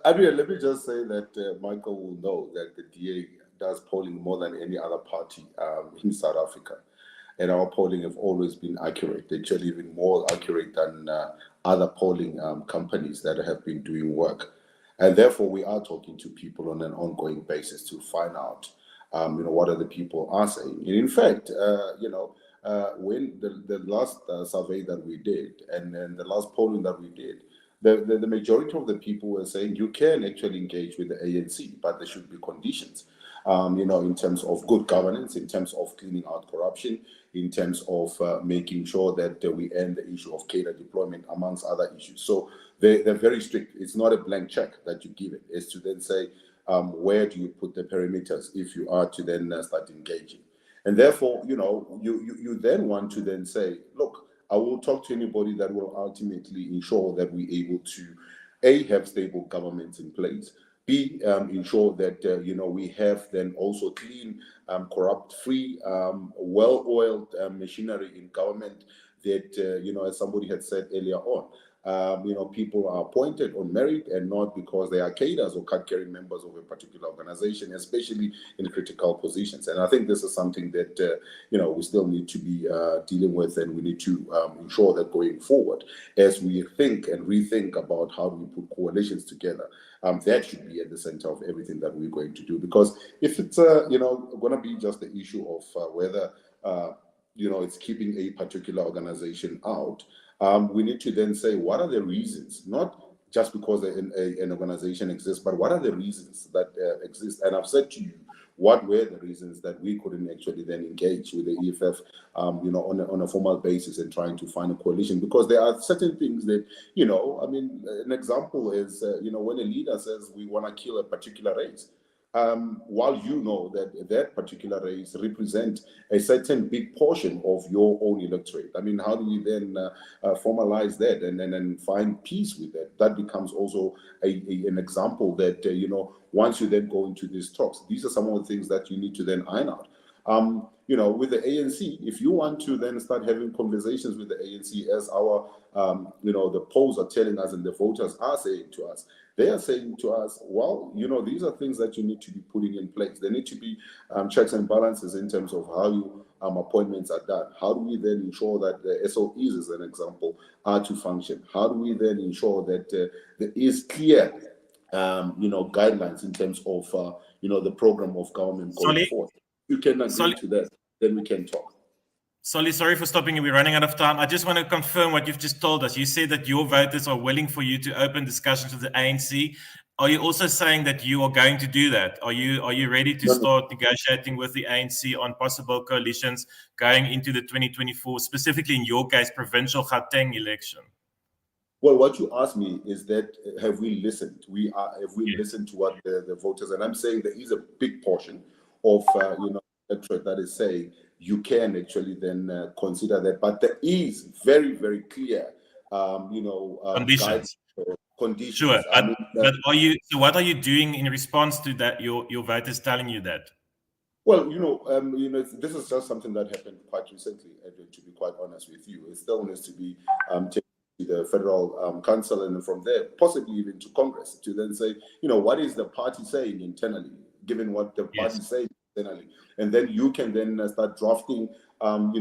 E: Adrian, let me just say that Michael will know that the DA does polling more than any other party in South Africa. And our polling have always been accurate, actually even more accurate than other polling companies that have been doing work. And therefore, we are talking to people on an ongoing basis to find out, what other people are saying. And in fact, when the last survey that we did and then the last polling that we did, the majority of the people were saying you can actually engage with the ANC, but there should be conditions, in terms of good governance, in terms of cleaning out corruption, in terms of making sure that we end the issue of cadre deployment, amongst other issues. So they're very strict. It's not a blank check that you give it. It's to then say, where do you put the perimeters if you are to then start engaging? And therefore, you then want to then say, look, I will talk to anybody that will ultimately ensure that we're able to, A, have stable governments in place, B, ensure that, we have then also clean, corrupt-free, well-oiled machinery in government that, as somebody had said earlier on, people are appointed on merit and not because they are cadres or card-carrying members of a particular organization, especially in critical positions. And I think this is something that, we still need to be dealing with, and we need to ensure that going forward, as we think and rethink about how do we put coalitions together, that should be at the center of everything that we're going to do. Because if it's, going to be just the issue of whether, it's keeping a particular organization out, we need to then say, what are the reasons? Not just because an organization exists, but what are the reasons that exist? And I've said to you, what were the reasons that we couldn't actually then engage with the EFF, on a formal basis and trying to find a coalition? Because there are certain things that, an example is, when a leader says we want to kill a particular race, while you know that particular race represent a certain big portion of your own electorate. I mean, how do we then formalize that and then find peace with that? That becomes also an example that, once you then go into these talks, these are some of the things that you need to then iron out. With the ANC, if you want to then start having conversations with the ANC, as our, the polls are telling us and the voters are saying to us, they are saying to us, well, these are things that you need to be putting in place. There need to be checks and balances in terms of how you appointments are done. How do we then ensure that the SOEs, as an example, are to function? How do we then ensure that there is clear, guidelines in terms of, the program of government going
A: Solly?
E: forward. You can agree
A: Solly?
E: to that, then we can talk.
A: Solly, sorry for stopping you. We're running out of time. I just want to confirm what you've just told us. You said that your voters are willing for you to open discussions with the ANC. Are you also saying that you are going to do that? Are you ready to start negotiating with the ANC on possible coalitions going into the 2024, specifically in your case, provincial Gauteng election?
E: Well, what you asked me is that have we listened? Have we listened to what the voters? And I'm saying there is a big portion of electorate that is saying you can actually then consider that, but there is very, very clear,
A: conditions.
E: Conditions.
A: Sure, but are you? So, what are you doing in response to that? Your voters telling you that?
E: Well, this is just something that happened quite recently, Edwin, to be quite honest with you. It still needs to be taken to the Federal Council, and from there, possibly even to Congress, to then say, what is the party saying internally, given what the party is saying internally. And then you can then start drafting, and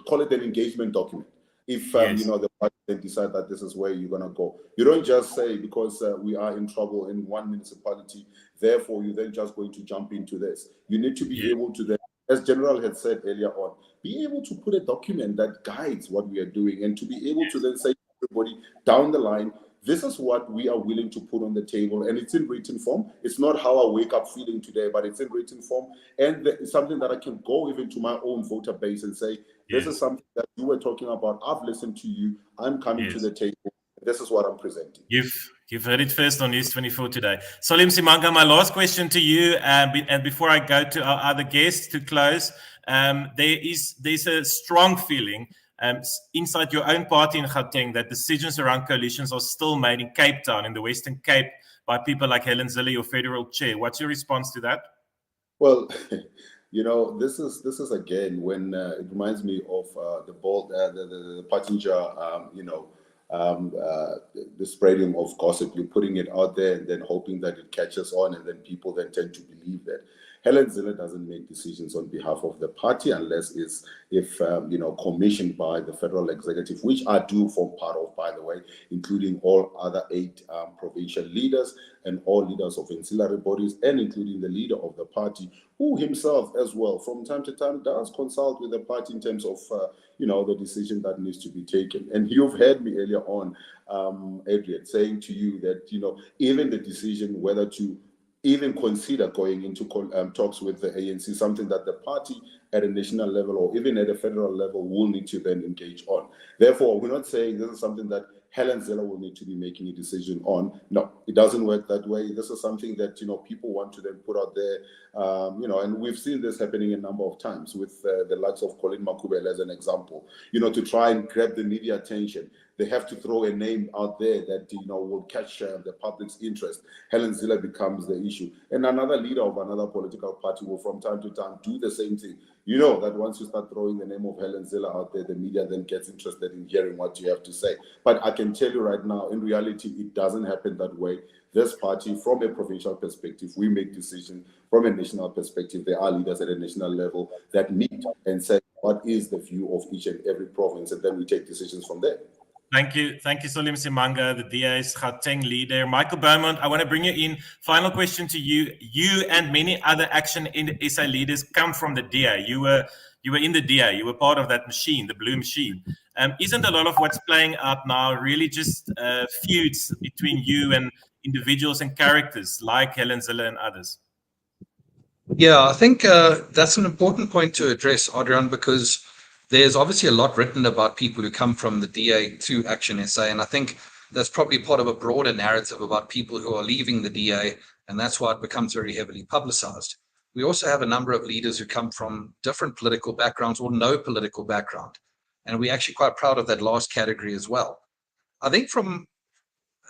E: call it an engagement document. If, the party then decide that this is where you're going to go. You don't just say, because we are in trouble in one municipality, therefore you're then just going to jump into this. You need to be able to then, as General had said earlier on, be able to put a document that guides what we are doing, and to be able to then say to everybody down the line, this is what we are willing to put on the table, and it's in written form. It's not how I wake up feeling today, but it's in written form, and it's something that I can go even to my own voter base and say, this is something that you were talking about. I've listened to you. I'm coming to the table. This is what I'm presenting.
A: You've heard it first on News 24 today. Solly Msimanga, my last question to you, and before I go to our other guests to close, there's a strong feeling inside your own party in Gauteng that decisions around coalitions are still made in Cape Town, in the Western Cape, by people like Helen Zille, your federal chair. What's your response to that?
E: Well, this is again when it reminds me of the Pottinger, the spreading of gossip. You're putting it out there and then hoping that it catches on, and then people then tend to believe that. Helen Zille doesn't make decisions on behalf of the party unless if commissioned by the federal executive, which I do form part of, by the way, including all other 8 provincial leaders and all leaders of ancillary bodies, and including the leader of the party, who himself as well from time to time does consult with the party in terms of the decision that needs to be taken. And you've heard me earlier on, Adrian, saying to you that even the decision whether to even consider going into talks with the ANC, something that the party at a national level or even at a federal level will need to then engage on. Therefore, we're not saying this is something that Helen Zille will need to be making a decision on. No, it doesn't work that way. This is something that people want to then put out there, and we've seen this happening a number of times with the likes of Colin Makubele as an example. To try and grab the media attention, they have to throw a name out there that will catch the public's interest. Helen Zille becomes the issue, and another leader of another political party will from time to time do the same thing. That once you start throwing the name of Helen Zille out there, the media then gets interested in hearing what you have to say. But I can tell you right now, in reality, it doesn't happen that way. This party, from a provincial perspective, we make decisions. From a national perspective, there are leaders at a national level that meet and say, what is the view of each and every province? And then we take decisions from there.
A: Thank you, Solly Msimanga, the DA's Gauteng leader. Michael Beaumont, I want to bring you in. Final question to you. You and many other Action SA leaders come from the DA. You were in the DA. You were part of that machine, the blue machine. Isn't a lot of what's playing out now really just feuds between you and individuals and characters like Helen Zille and others?
C: Yeah, I think that's an important point to address, Adrian, because there's obviously a lot written about people who come from the DA to Action SA, and I think that's probably part of a broader narrative about people who are leaving the DA, and that's why it becomes very heavily publicized. We also have a number of leaders who come from different political backgrounds or no political background, and we're actually quite proud of that last category as well. I think from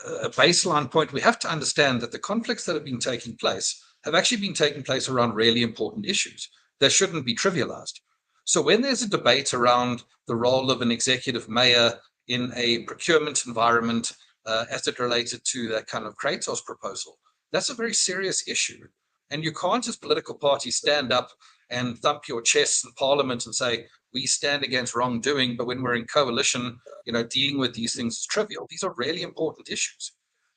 C: a baseline point, we have to understand that the conflicts that have been taking place have actually been taking place around really important issues that shouldn't be trivialized. So when there's a debate around the role of an executive mayor in a procurement environment as it related to that kind of Kratos proposal, that's a very serious issue. And you can't, as political parties, stand up and thump your chests in parliament and say, we stand against wrongdoing, but when we're in coalition, dealing with these things is trivial. These are really important issues.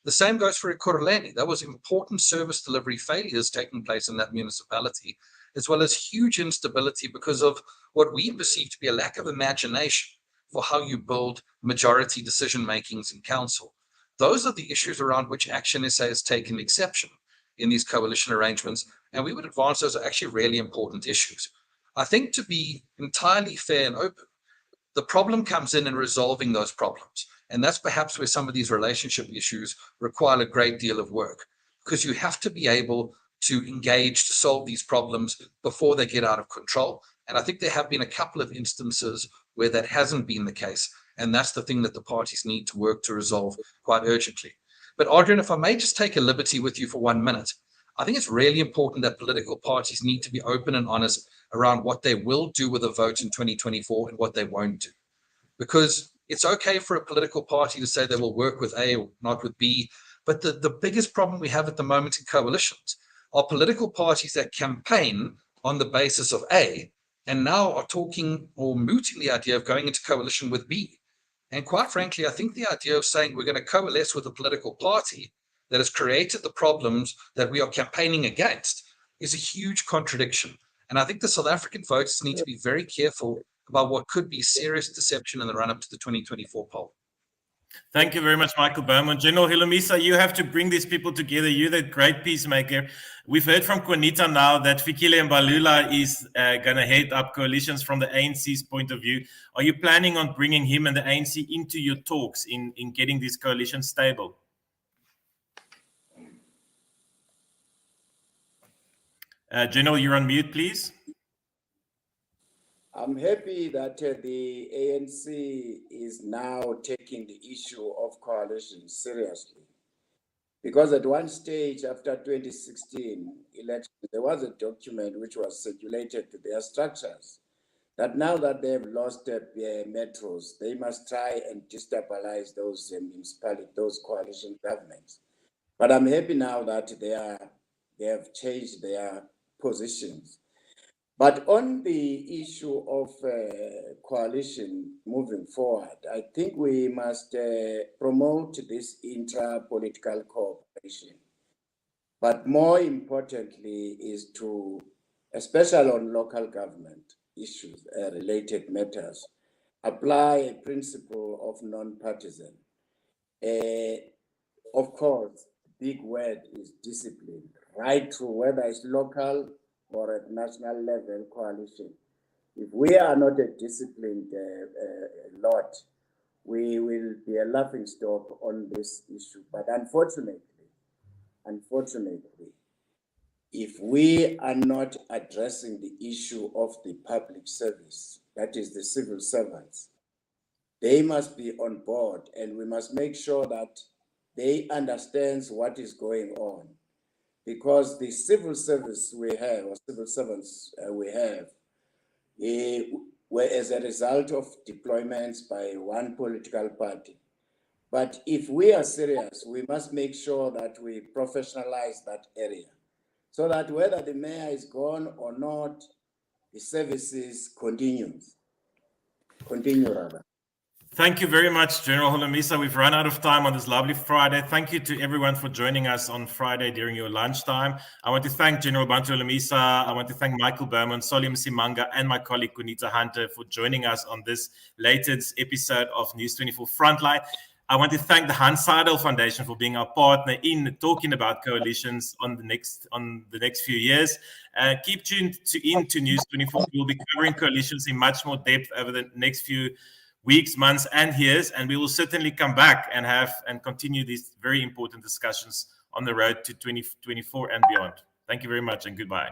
C: The same goes for Ekurhuleni. There was important service delivery failures taking place in that municipality, as well as huge instability because of what we perceive to be a lack of imagination for how you build majority decision makings in council. Those are the issues around which Action SA has taken exception in these coalition arrangements, and we would advance those are actually really important issues. I think, to be entirely fair and open, the problem comes in resolving those problems. And that's perhaps where some of these relationship issues require a great deal of work, because you have to be able to engage to solve these problems before they get out of control. And I think there have been a couple of instances where that hasn't been the case. And that's the thing that the parties need to work to resolve quite urgently. But Adrian, if I may just take a liberty with you for 1 minute, I think it's really important that political parties need to be open and honest around what they will do with a vote in 2024 and what they won't do. Because it's okay for a political party to say they will work with A or not with B, but the biggest problem we have at the moment in coalitions are political parties that campaign on the basis of A and now are talking or mooting the idea of going into coalition with B. And quite frankly, I think the idea of saying we're going to coalesce with a political party that has created the problems that we are campaigning against is a huge contradiction. And I think the South African voters need to be very careful about what could be serious deception in the run-up to the 2024 poll.
A: Thank you very much, Michael Bowman. General Holomisa, you have to bring these people together. You're the great peacemaker. We've heard from Juanita now that Fikile Mbalula is going to head up coalitions from the ANC's point of view. Are you planning on bringing him and the ANC into your talks in getting these coalitions stable? General, you're on mute, please.
B: I'm happy that the ANC is now taking the issue of coalition seriously. Because at one stage after 2016 election, there was a document which was circulated to their structures that now that they've lost their metros, they must try and destabilize those municipalities, those coalition governments. But I'm happy now that they have changed their positions. But on the issue of coalition moving forward, I think we must promote this intra-political cooperation. But more importantly is to, especially on local government issues, related matters, apply a principle of non-partisan. Of course, big word is discipline, right through whether it's local or at national level coalition. If we are not a disciplined lot, we will be a laughing stock on this issue. But unfortunately, if we are not addressing the issue of the public service, that is the civil servants, they must be on board, and we must make sure that they understand what is going on. Because the civil service we have, or civil servants we have, were as a result of deployments by one political party. But if we are serious, we must make sure that we professionalize that area, so that whether the mayor is gone or not, the services continue rather.
A: Thank you very much, General Holomisa. We've run out of time on this lovely Friday. Thank you to everyone for joining us on Friday during your lunchtime. I want to thank General Bantu Holomisa. I want to thank Michael Bowman, Solim Simanga, and my colleague Kunita Hunter for joining us on this latest episode of News 24 Frontline. I want to thank the Hans Seidel Foundation for being our partner in talking about coalitions on the next few years. Keep tuned into News 24. We'll be covering coalitions in much more depth over the next few weeks, months, and years, and we will certainly come back and continue these very important discussions on the road to 2024 and beyond. Thank you very much, and goodbye.